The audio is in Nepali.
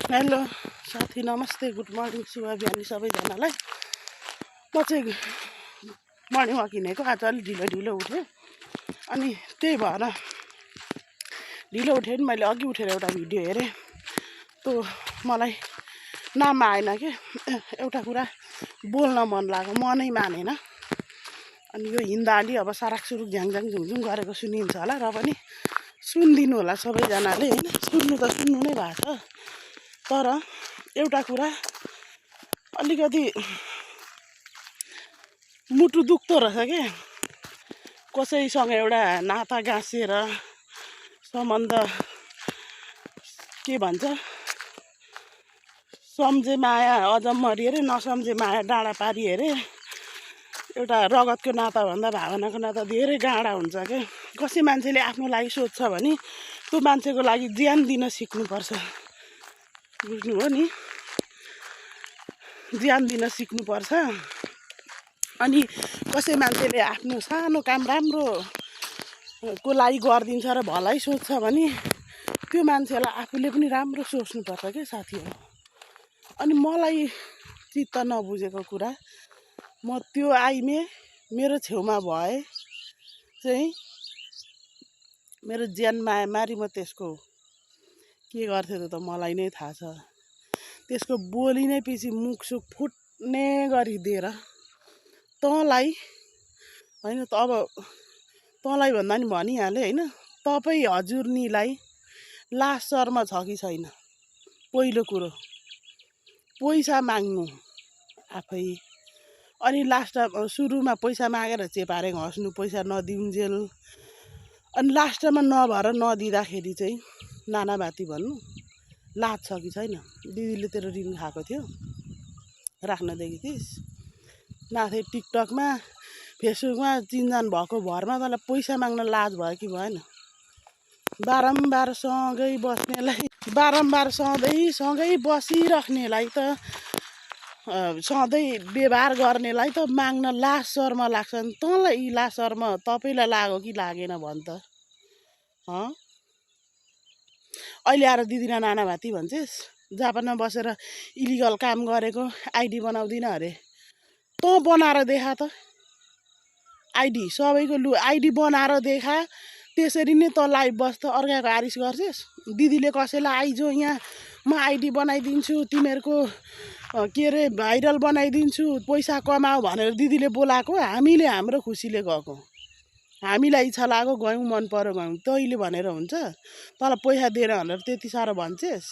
हेलो साथी, नमस्ते, गुड मर्निङ, शुभ बिहानी सबैजनालाई। म चाहिँ मर्निङ वाक हिँडेको। आज अलिक ढिलो उठेँ, अनि त्यही भएर ढिलो उठेँ नि मैले अघि उठेर एउटा भिडियो हेरेँ। त्यो मलाई नाम आएन कि एउटा कुरा बोल्न मन लाग्यो, मनै मानेन। अनि यो हिँड्दा अलि अब साराक सुरुक झ्याङझ्याङ झुङझुङ गरेको सुनिन्छ होला, र पनि सुनिदिनु होला सबैजनाले। होइन, सुन्नु त सुन्नु नै भएको छ, तर एउटा कुरा अलिकति मुटु दुख्दो रहेछ के, कसैसँग एउटा नाता गाँसेर सम्बन्ध के भन्छ, सम्झे माया अजम्मरी अरे, नसम्झे माया डाँडा पारी अरे। एउटा रगतको नाताभन्दा भावनाको नाता धेरै गाढा हुन्छ के। कसै मान्छेले आफ्नो लागि सोध्छ भने त्यो मान्छेको लागि ज्यान दिन सिक्नुपर्छ, बुझ्नु हो नि, ज्यान दिन सिक्नुपर्छ। अनि कसै मान्छेले आफ्नो सानो काम राम्रो को लागि गरिदिन्छ र भलै सोध्छ भने त्यो मान्छेलाई आफूले पनि राम्रो सोच्नुपर्छ के साथीहरू। अनि मलाई चित्त नबुझेको कुरा, म त्यो आइमे मेरो छेउमा भए चाहिँ मेरो ज्यान माया मारी म त्यसको के गर्थ्यो त मलाई नै थाहा छ। त्यसको बोली नै पछि मुखसुख फुट्ने गरिदिएर तँलाई होइन, त अब तँलाई भन्दा नि भनिहालेँ होइन, तपाईँ हजुरनीलाई लास शर्म छ कि छैन? पहिलो कुरो पैसा माग्नु आफै, अनि लास्टमा सुरुमा पैसा मागेर चेपारे घस्नु, पैसा नदिउन्जेल, अनि लास्टमा नभएर नदिँदाखेरि चाहिँ नानाभाती भन्नु। लाज छ कि छैन? दिदीले तेरो ऋण खाएको थियो, राख्न दिएकी थिइस्, नाथे टिकटकमा फेसबुकमा चिनजान भएको भरमा तँलाई पैसा माग्न लाज भयो कि भएन? बारम्बार सँगै बस्नेलाई, बारम्बार सँगै बसिराख्नेलाई त, सधैँ व्यवहार गर्नेलाई त माग्न लाज शर्म लाग्छ नि। तँलाई लाज शर्म तपाईँलाई लाग्यो कि लागेन भन् त? अहिले आएर दिदीलाई नानाभाती भन्छेस्? जापानमा बसेर इलिगल काम गरेको आइडी बनाउँदिन अरे, तँ बनाएर देखा त आइडी। सबैको लु आइडी बनाएर देखा, त्यसरी नै तँ लाइभ बस्छ, अर्काको आरिस गर्छेस्। दिदीले कसैलाई आइजो यहाँ म आइडी बनाइदिन्छु, तिमीहरूको के अरे भाइरल बनाइदिन्छु, पैसा कमाऊ भनेर दिदीले बोलाएको। हामीले हाम्रो खुसीले गएको, हामीलाई इच्छा लाग्यो गयौँ, मन पर्यो गयौँ। तैँले भनेर हुन्छ? तँलाई पैसा दिएर भनेर त्यति साह्रो भन्छेस्?